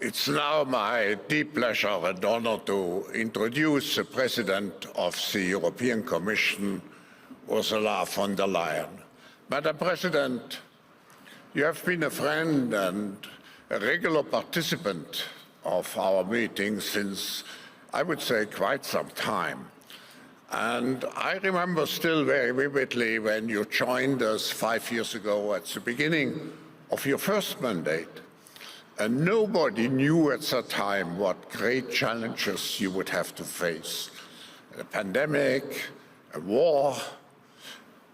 It's now my deep pleasure and honor to introduce the President of the European Commission, Ursula von der Leyen. Madam President, you have been a friend and a regular participant of our meetings since, I would say, quite some time. And I remember still very vividly when you joined us 5 years ago at the beginning of your first mandate. And nobody knew at that time what great challenges you would have to face. A pandemic, a war,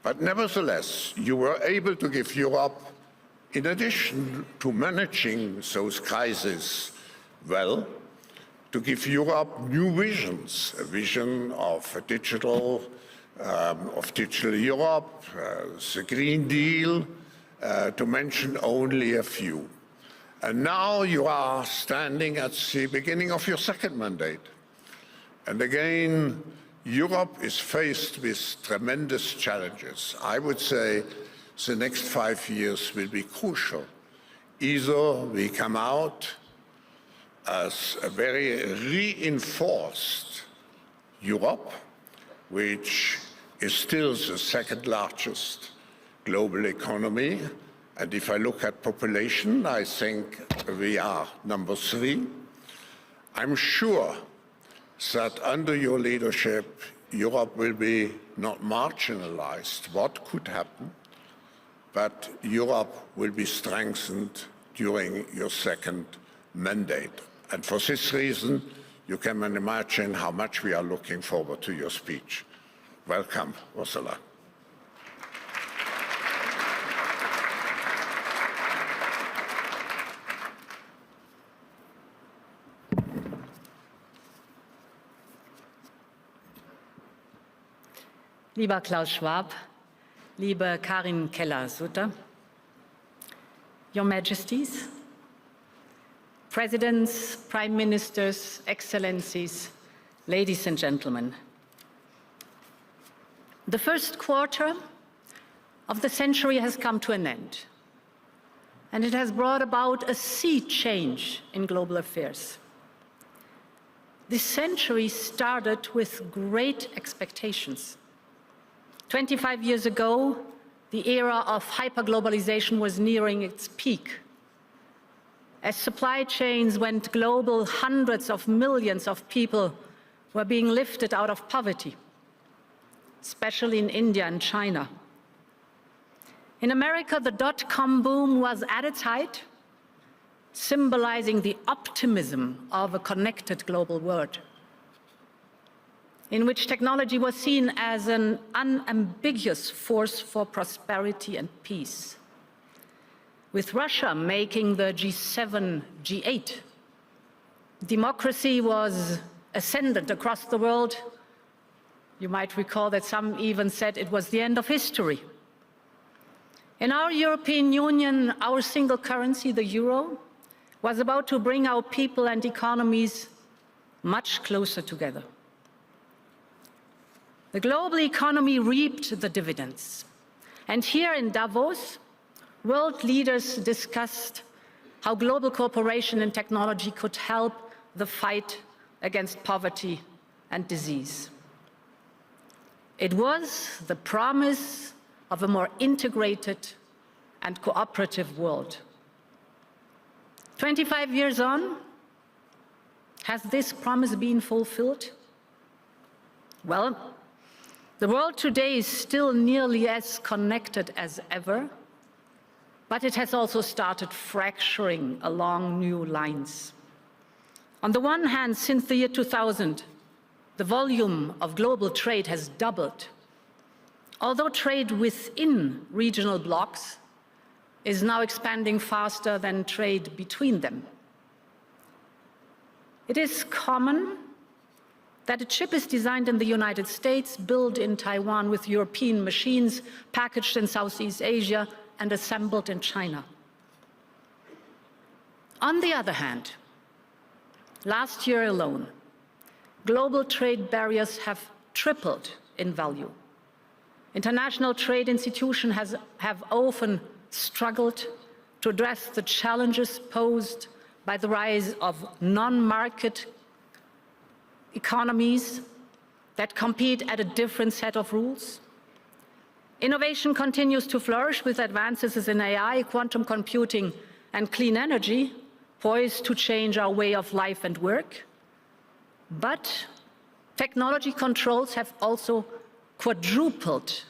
but nevertheless, you were able to give Europe, in addition to managing those crises well, to give Europe new visions, a vision of a digital Europe, the Green Deal, to mention only a few. And now you are standing at the beginning of your second mandate. And again, Europe is faced with tremendous challenges. I would say the next 5 years will be crucial. Either we come out as a very reinforced Europe, which is still the second largest global economy. And if I look at population, I think we are number 3. I'm sure that under your leadership, Europe will be not marginalized. What could happen? But Europe will be strengthened during your second mandate. And for this reason, you can imagine how much we are looking forward to your speech. Welcome, Ursula. Lieber Klaus Schwab, liebe Karin Keller-Sutter, Your Majesties, Presidents, Prime Ministers, Excellencies, ladies and gentlemen. The first quarter of the century has come to an end, and it has brought about a sea change in global affairs. This century started with great expectations. 25 years ago, the era of hyperglobalization was nearing its peak. As supply chains went global, hundreds of millions of people were being lifted out of poverty, especially in India and China. In America, the dot-com boom was at its height, symbolizing the optimism of a connected global world, in which technology was seen as an unambiguous force for prosperity and peace. With Russia making the G7, G8, democracy was ascendant across the world. You might recall that some even said it was the end of history. In our European Union, our single currency, the euro, was about to bring our people and economies much closer together. The global economy reaped the dividends. And here in Davos, world leaders discussed how global cooperation and technology could help the fight against poverty and disease. It was the promise of a more integrated and cooperative world. 25 years on, has this promise been fulfilled? Well, the world today is still nearly as connected as ever, but it has also started fracturing along new lines. On the one hand, since the year 2000, the volume of global trade has doubled, although trade within regional blocs is now expanding faster than trade between them. It is common that a chip is designed in the United States, built in Taiwan with European machines, packaged in Southeast Asia, and assembled in China. On the other hand, last year alone, global trade barriers have tripled in value. International trade institutions have often struggled to address the challenges posed by the rise of non-market economies that compete at a different set of rules. Innovation continues to flourish with advances in AI, quantum computing, and clean energy, poised to change our way of life and work. But technology controls have also quadrupled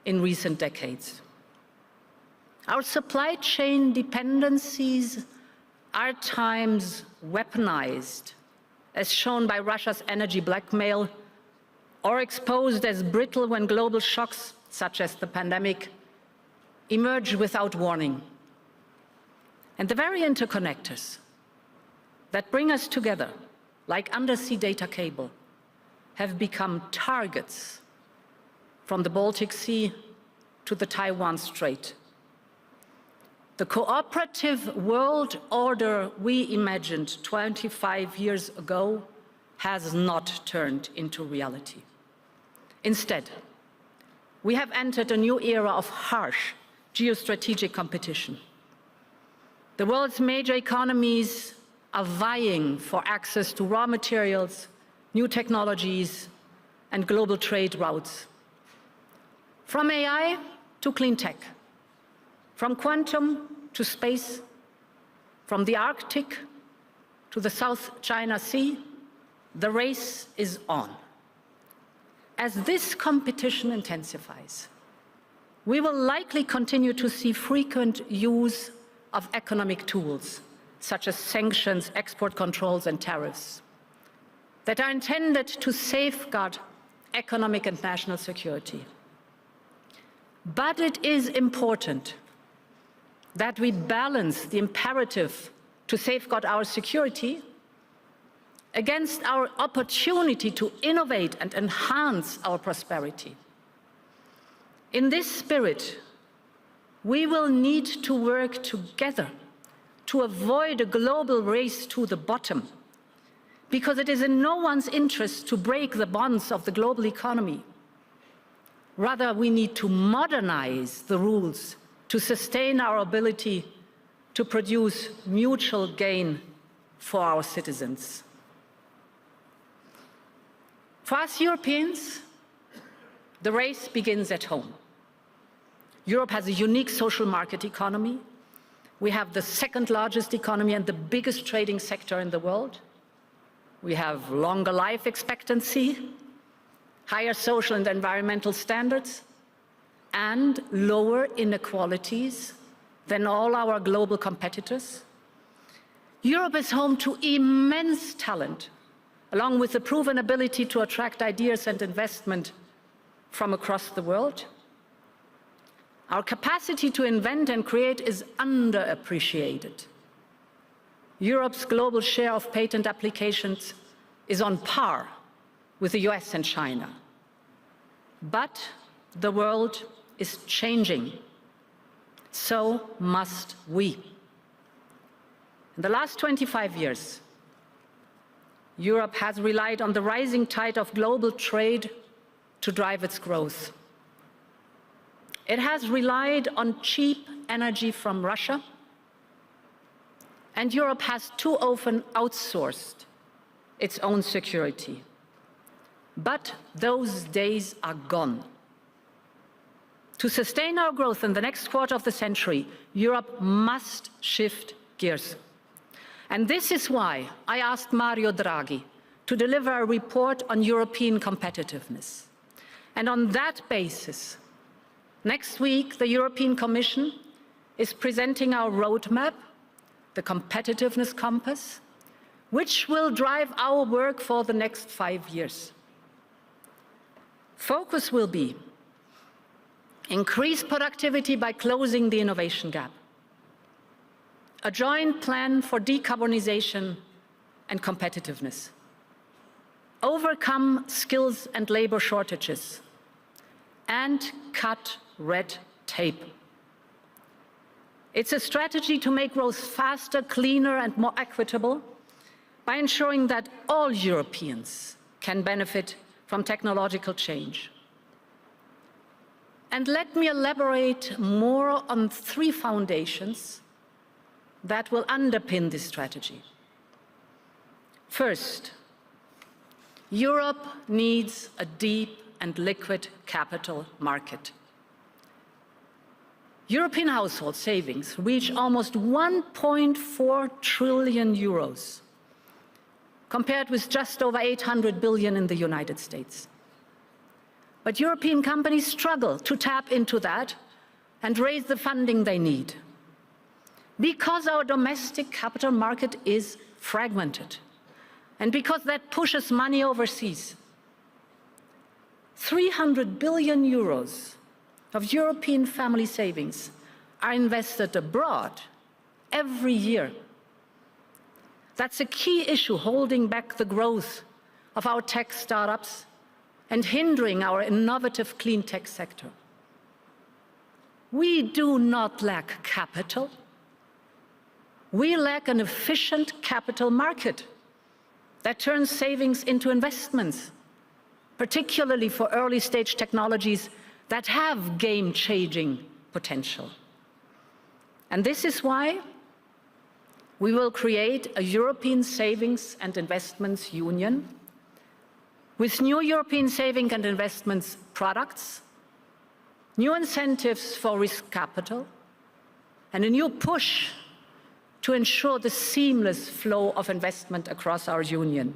in recent decades. Our supply chain dependencies are at times weaponized, as shown by Russia's energy blackmail, or exposed as brittle when global shocks, such as the pandemic, emerge without warning. And the very interconnectors that bring us together, like undersea data cable, have become targets from the Baltic Sea to the Taiwan Strait. The cooperative world order we imagined 25 years ago has not turned into reality. Instead, we have entered a new era of harsh geostrategic competition. The world's major economies are vying for access to raw materials, new technologies, and global trade routes. From AI to clean tech, from quantum to space, from the Arctic to the South China Sea, the race is on. As this competition intensifies, we will likely continue to see frequent use of economic tools, such as sanctions, export controls, and tariffs, that are intended to safeguard economic and national security. But it is important that we balance the imperative to safeguard our security against our opportunity to innovate and enhance our prosperity. In this spirit, we will need to work together to avoid a global race to the bottom, because it is in no one's interest to break the bonds of the global economy. Rather, we need to modernize the rules to sustain our ability to produce mutual gain for our citizens. For us Europeans, the race begins at home. Europe has a unique social market economy. We have the second largest economy and the biggest trading sector in the world. We have longer life expectancy, higher social and environmental standards, and lower inequalities than all our global competitors. Europe is home to immense talent, along with the proven ability to attract ideas and investment from across the world. Our capacity to invent and create is underappreciated. Europe's global share of patent applications is on par with the US and China. But the world is changing. So must we. In the last 25 years, Europe has relied on the rising tide of global trade to drive its growth. It has relied on cheap energy from Russia, and Europe has too often outsourced its own security. But those days are gone. To sustain our growth in the next quarter of the century, Europe must shift gears. And this is why I asked Mario Draghi to deliver a report on European competitiveness. And on that basis, next week, the European Commission is presenting our roadmap, the competitiveness compass, which will drive our work for the next 5 years. Focus will be increase productivity by closing the innovation gap, a joint plan for decarbonization and competitiveness, overcome skills and labor shortages, and cut red tape. It's a strategy to make growth faster, cleaner, and more equitable by ensuring that all Europeans can benefit from technological change. And let me elaborate more on 3 foundations that will underpin this strategy. First, Europe needs a deep and liquid capital market. European household savings reach almost 1.4 trillion euros, compared with just over 800 billion in the United States. But European companies struggle to tap into that and raise the funding they need, because our domestic capital market is fragmented, and because that pushes money overseas. 300 billion euros of European family savings are invested abroad every year. That's a key issue holding back the growth of our tech startups and hindering our innovative clean tech sector. We do not lack capital. We lack an efficient capital market that turns savings into investments, particularly for early-stage technologies that have game-changing potential. And this is why we will create a European Savings and Investments Union with new European saving and investments products, new incentives for risk capital, and a new push to ensure the seamless flow of investment across our union.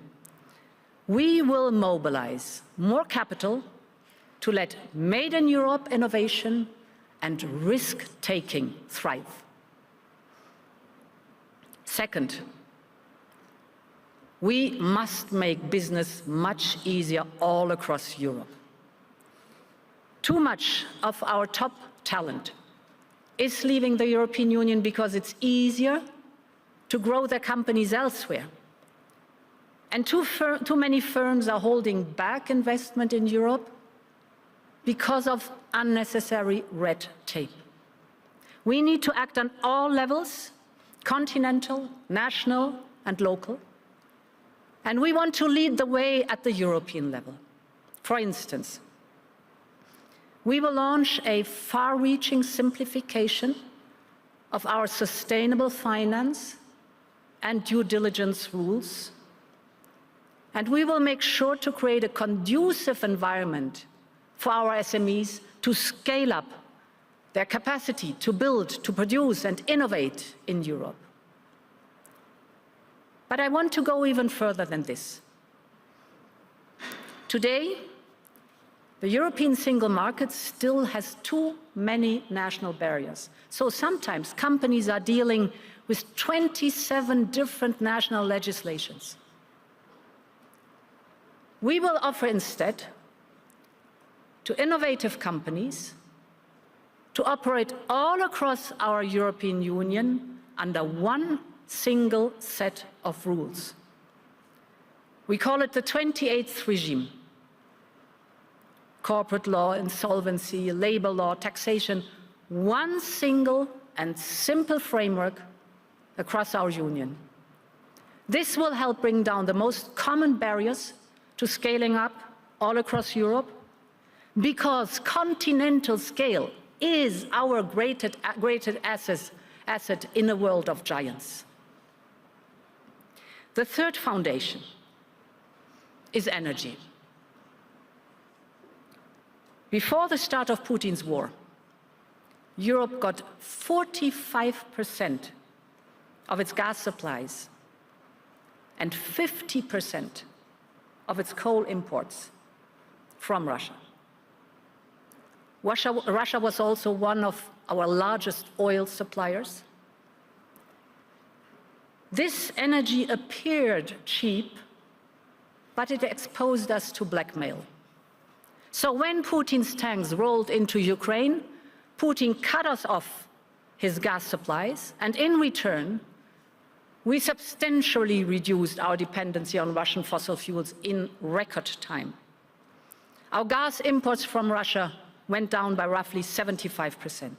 We will mobilize more capital to let Made in Europe innovation and risk-taking thrive. Second, we must make business much easier all across Europe. Too much of our top talent is leaving the European Union because it's easier to grow their companies elsewhere. And too many firms are holding back investment in Europe because of unnecessary red tape. We need to act on all levels, continental, national, and local. And we want to lead the way at the European level. For instance, we will launch a far-reaching simplification of our sustainable finance and due diligence rules. And we will make sure to create a conducive environment for our SMEs to scale up their capacity to build, to produce, and innovate in Europe. But I want to go even further than this. Today, the European single market still has too many national barriers. So sometimes companies are dealing with 27 different national legislations. We will offer instead to innovative companies to operate all across our European Union under one single set of rules. We call it the 28th regime. Corporate law, insolvency, labor law, taxation, one single and simple framework across our union. This will help bring down the most common barriers to scaling up all across Europe, because continental scale is our greatest asset in a world of giants. The third foundation is energy. Before the start of Putin's war, Europe got 45% of its gas supplies and 50% of its coal imports from Russia. Russia was also one of our largest oil suppliers. This energy appeared cheap, but it exposed us to blackmail. So when Putin's tanks rolled into Ukraine, Putin cut us off his gas supplies, and in return, we substantially reduced our dependency on Russian fossil fuels in record time. Our gas imports from Russia went down by roughly 75%.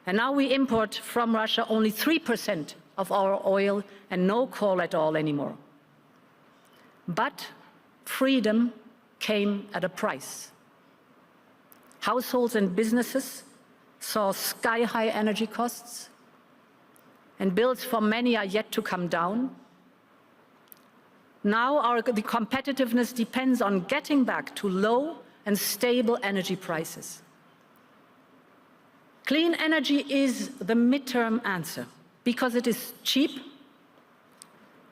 And now we import from Russia only 3% of our oil and no coal at all anymore. But freedom came at a price. Households and businesses saw sky-high energy costs. and bills for many are yet to come down. Now the competitiveness depends on getting back to low and stable energy prices. Clean energy is the midterm answer because it is cheap,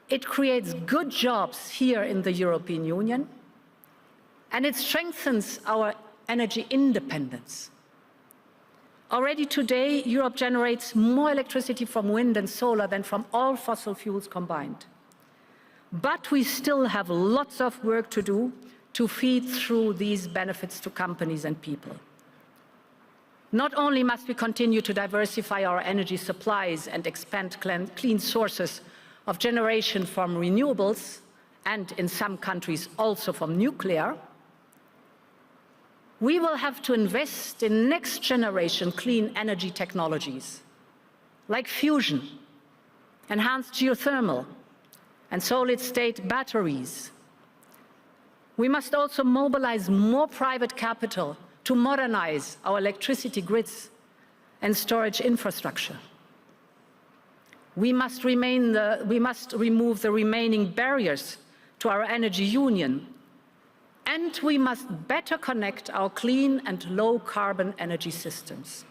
it creates good jobs here in the European Union, and it strengthens our energy independence. Already today, Europe generates more electricity from wind and solar than from all fossil fuels combined. But we still have lots of work to do to feed through these benefits to companies and people. Not only must we continue to diversify our energy supplies and expand clean sources of generation from renewables, and in some countries also from nuclear, we will have to invest in next-generation clean energy technologies, like fusion, enhanced geothermal, and solid-state batteries. We must also mobilize more private capital to modernize our electricity grids and storage infrastructure. We must remove the remaining barriers to our energy union, and we must better connect our clean and low-carbon energy systems.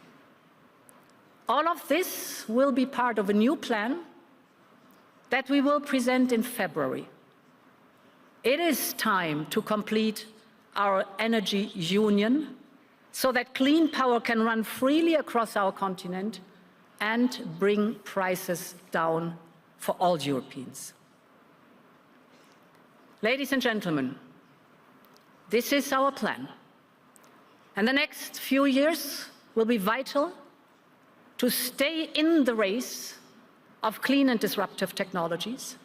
All of this will be part of a new plan that we will present in February. It is time to complete our energy union so that clean power can run freely across our continent and bring prices down for all Europeans. Ladies and gentlemen, this is our plan. And the next few years will be vital to stay in the race of clean and disruptive technologies.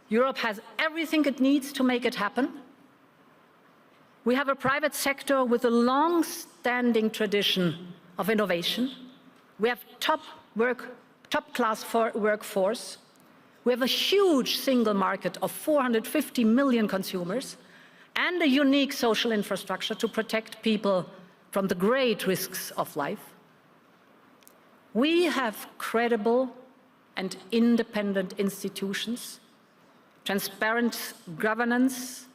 Europe has everything it needs to make it happen. We have a private sector with a long-standing tradition of innovation. We have top-class workforce. We have a huge single market of 450 million consumers and a unique social infrastructure to protect people from the great risks of life. We have credible and independent institutions, transparent governance,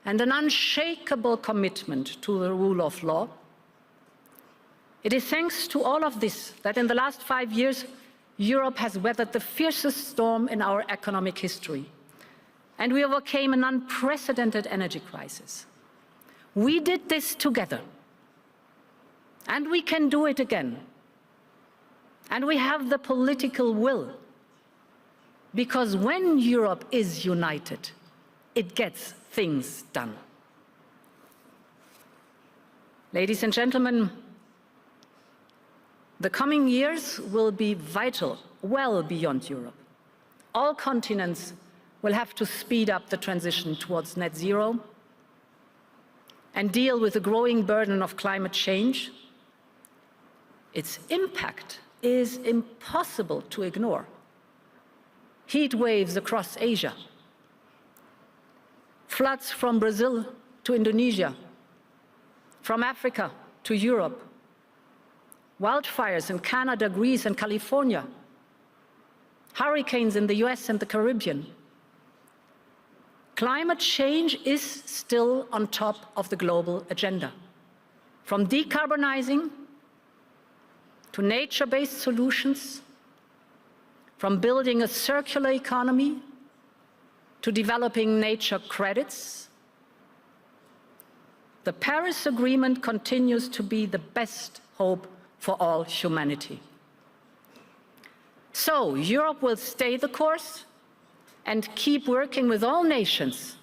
and an unshakable commitment to the rule of law. It is thanks to all of this that in the last 5 years, Europe has weathered the fiercest storm in our economic history, and we overcame an unprecedented energy crisis. We did this together, and we can do it again. And we have the political will, because when Europe is united, it gets things done. Ladies and gentlemen, the coming years will be vital, well beyond Europe. All continents will have to speed up the transition towards net zero and deal with the growing burden of climate change. Its impact is impossible to ignore. Heat waves across Asia, floods from Brazil to Indonesia, from Africa to Europe, wildfires in Canada, Greece, and California, hurricanes in the US and the Caribbean. Climate change is still on top of the global agenda. From decarbonizing to nature-based solutions, from building a circular economy to developing nature credits, the Paris Agreement continues to be the best hope for all humanity. So Europe will stay the course and keep working with all nations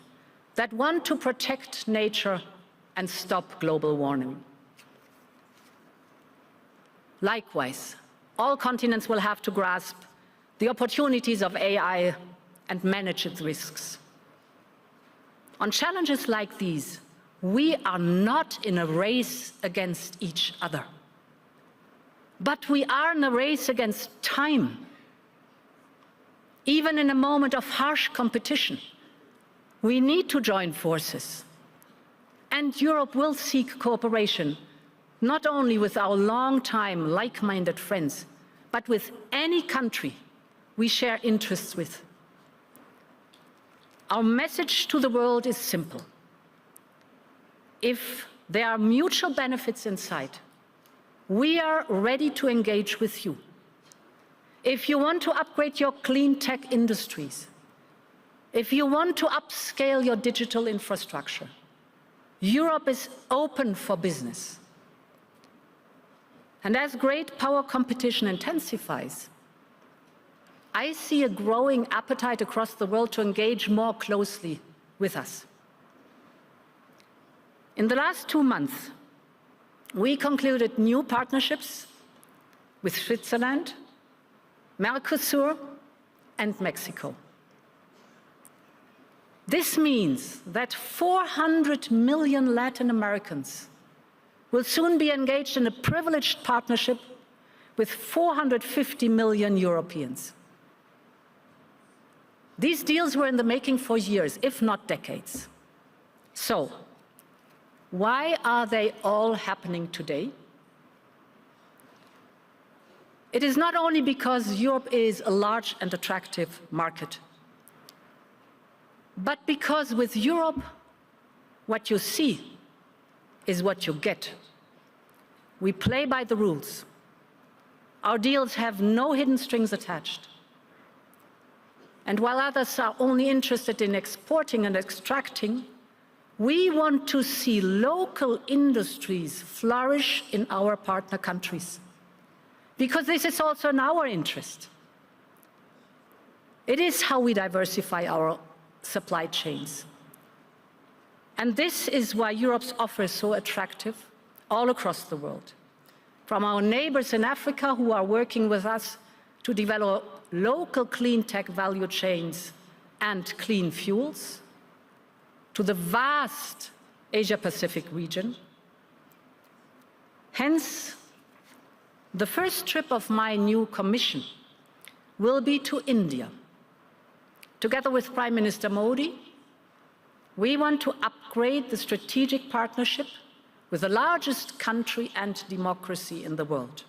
that want to protect nature and stop global warming. Likewise, all continents will have to grasp the opportunities of AI and manage its risks. On challenges like these, we are not in a race against each other, but we are in a race against time. Even in a moment of harsh competition, we need to join forces. And Europe will seek cooperation, not only with our long-time like-minded friends, but with any country we share interests with. Our message to the world is simple. If there are mutual benefits in sight, we are ready to engage with you. If you want to upgrade your clean tech industries, if you want to upscale your digital infrastructure, Europe is open for business. And as great power competition intensifies, I see a growing appetite across the world to engage more closely with us. In the last 2 months, we concluded new partnerships with Switzerland, Mercosur, and Mexico. This means that 400 million Latin Americans will soon be engaged in a privileged partnership with 450 million Europeans. These deals were in the making for years, if not decades. So, why are they all happening today? It is not only because Europe is a large and attractive market, but because with Europe, what you see is what you get. We play by the rules. Our deals have no hidden strings attached. And while others are only interested in exporting and extracting, we want to see local industries flourish in our partner countries, because this is also in our interest. It is how we diversify our supply chains. And this is why Europe's offer is so attractive all across the world. From our neighbors in Africa who are working with us to develop local clean tech value chains and clean fuels, to the vast Asia-Pacific region. Hence, the first trip of my new Commission will be to India. Together with Prime Minister Modi, we want to upgrade the strategic partnership with the largest country and democracy in the world.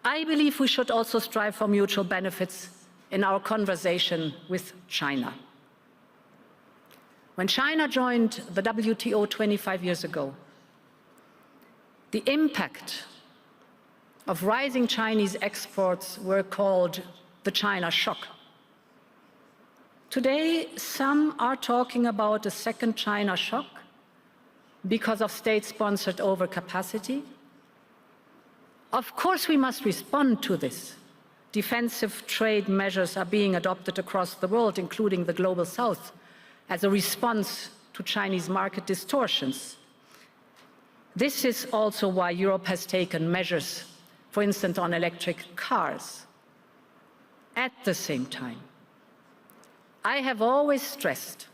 I believe we should also strive for mutual benefits in our conversation with China. When China joined the WTO 25 years ago, the impact of rising Chinese exports were called the China shock. Today, some are talking about a second China shock because of state-sponsored overcapacity. Of course, we must respond to this. Defensive trade measures are being adopted across the world, including the Global South, as a response to Chinese market distortions. This is also why Europe has taken measures, for instance, on electric cars. At the same time, I have always stressed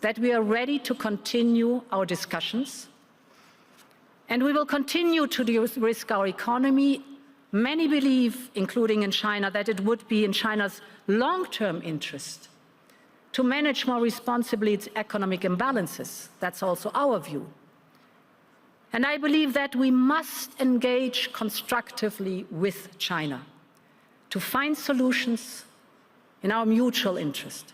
that we are ready to continue our discussions, and we will continue to de-risk our economy. Many believe, including in China, that it would be in China's long-term interest to manage more responsibly its economic imbalances. That's also our view. And I believe that we must engage constructively with China to find solutions in our mutual interest.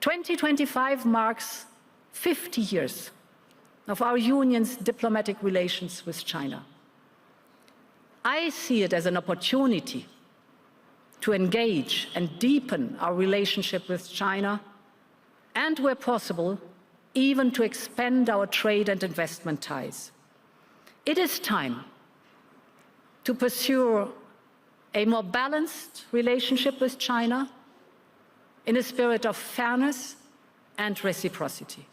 2025 marks 50 years of our union's diplomatic relations with China. I see it as an opportunity to engage and deepen our relationship with China, and where possible, even to expand our trade and investment ties. It is time to pursue a more balanced relationship with China in a spirit of fairness and reciprocity.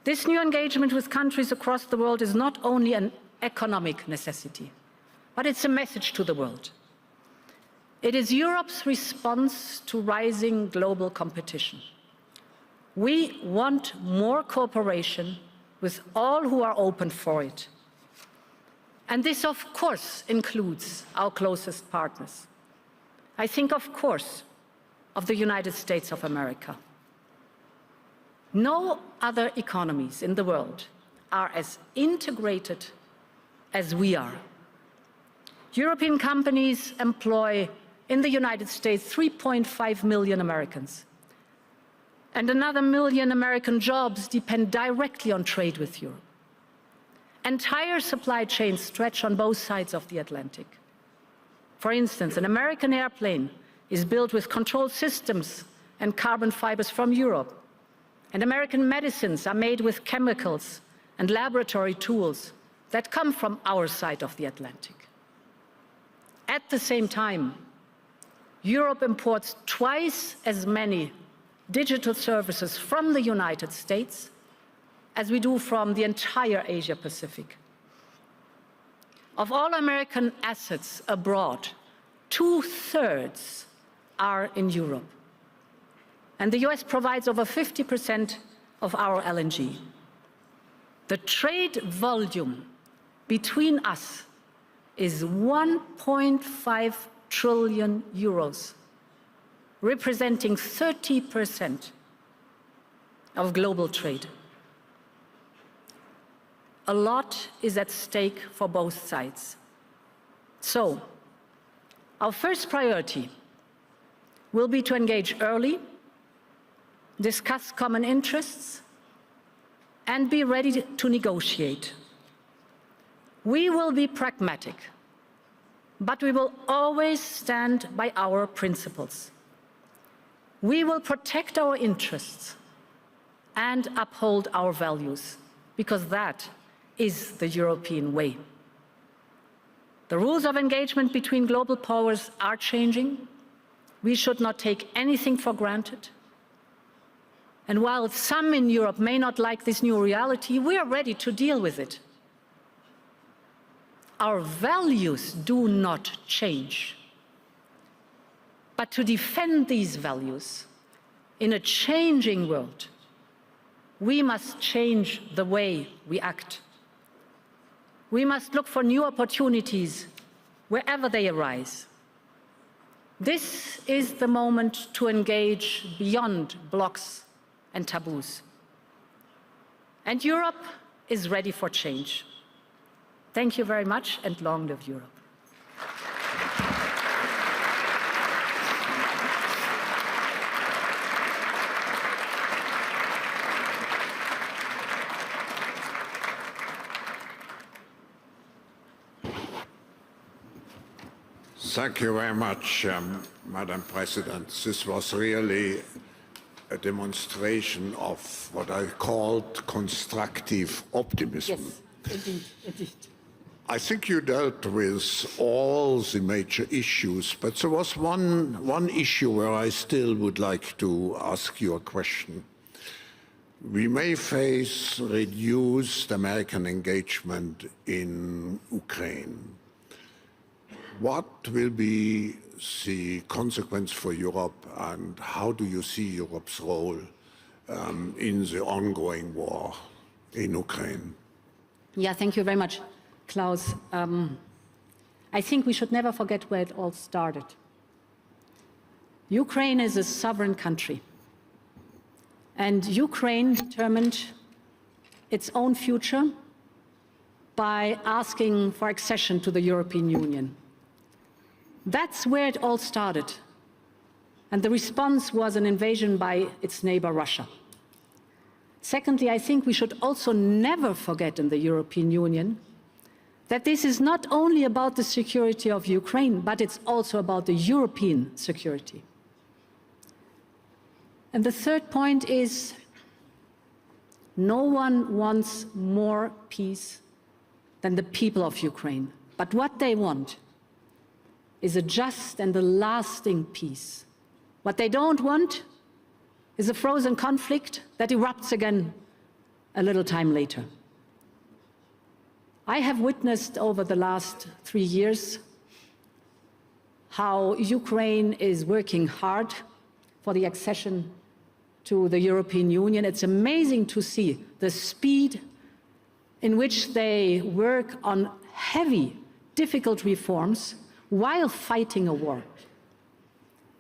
This new engagement with countries across the world is not only an economic necessity, but it's a message to the world. It is Europe's response to rising global competition. We want more cooperation with all who are open for it. And this, of course, includes our closest partners. I think, of course, of the United States of America. No other economies in the world are as integrated as we are. European companies employ in the United States 3.5 million Americans. And another million American jobs depend directly on trade with Europe. Entire supply chains stretch on both sides of the Atlantic. For instance, an American airplane is built with control systems and carbon fibers from Europe. And American medicines are made with chemicals and laboratory tools that come from our side of the Atlantic. At the same time, Europe imports twice as many digital services from the United States as we do from the entire Asia Pacific. Of all American assets abroad, 2/3 are in Europe. And the US provides over 50% of our LNG. The trade volume between us is 1.5 trillion euros, representing 30% of global trade. A lot is at stake for both sides. So, our first priority will be to engage early, discuss common interests, and be ready to negotiate. We will be pragmatic, but we will always stand by our principles. We will protect our interests and uphold our values, because that is the European way. The rules of engagement between global powers are changing. We should not take anything for granted. And while some in Europe may not like this new reality, we are ready to deal with it. Our values do not change. But to defend these values in a changing world, we must change the way we act. We must look for new opportunities wherever they arise. This is the moment to engage beyond blocks and taboos. And Europe is ready for change. Thank you very much, and long live Europe. Thank you very much, Madam President. This was really a demonstration of what I called constructive optimism. Yes, indeed. I think you dealt with all the major issues, but there was one issue where I still would like to ask you a question. We may face reduced American engagement in Ukraine. What will be the consequence for Europe, and how do you see Europe's role in the ongoing war in Ukraine? Yeah, thank you very much, Klaus. I think we should never forget where it all started. Ukraine is a sovereign country, and Ukraine determined its own future by asking for accession to the European Union. That's where it all started, and the response was an invasion by its neighbor, Russia. Secondly, I think we should also never forget in the European Union that this is not only about the security of Ukraine, but it's also about the European security. And the third point is, no one wants more peace than the people of Ukraine. But what they want is a just and a lasting peace. What they don't want is a frozen conflict that erupts again a little time later. I have witnessed over the last 3 years how Ukraine is working hard for the accession to the European Union. It's amazing to see the speed in which they work on heavy, difficult reforms while fighting a war.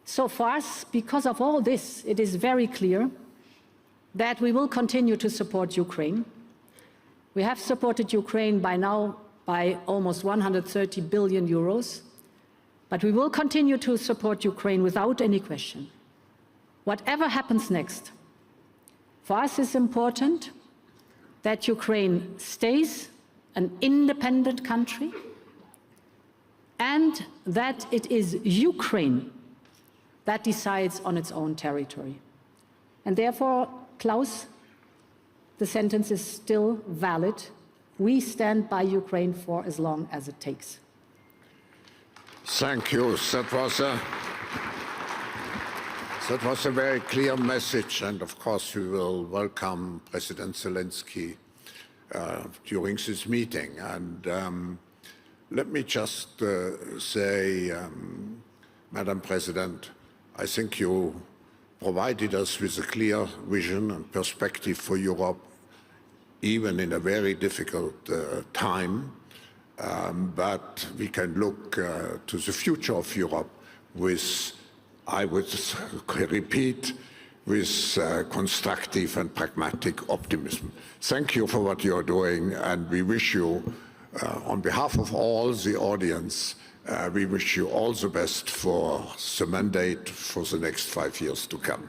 So for us, because of all this, it is very clear that we will continue to support Ukraine. We have supported Ukraine by by almost 130 billion euros. But we will continue to support Ukraine without any question. Whatever happens next, for us it's important that Ukraine stays an independent country and that it is Ukraine that decides on its own territory. And therefore, Klaus, the sentence is still valid. We stand by Ukraine for as long as it takes. Thank you. That was a very clear message, and of course we will welcome President Zelensky during this meeting. And let me just say, Madam President, I think you provided us with a clear vision and perspective for Europe, even in a very difficult time. But we can look to the future of Europe with, I would repeat, with constructive and pragmatic optimism. Thank you for what you're doing, and we wish you, on behalf of all the audience, we wish you all the best for the mandate for the next 5 years to come.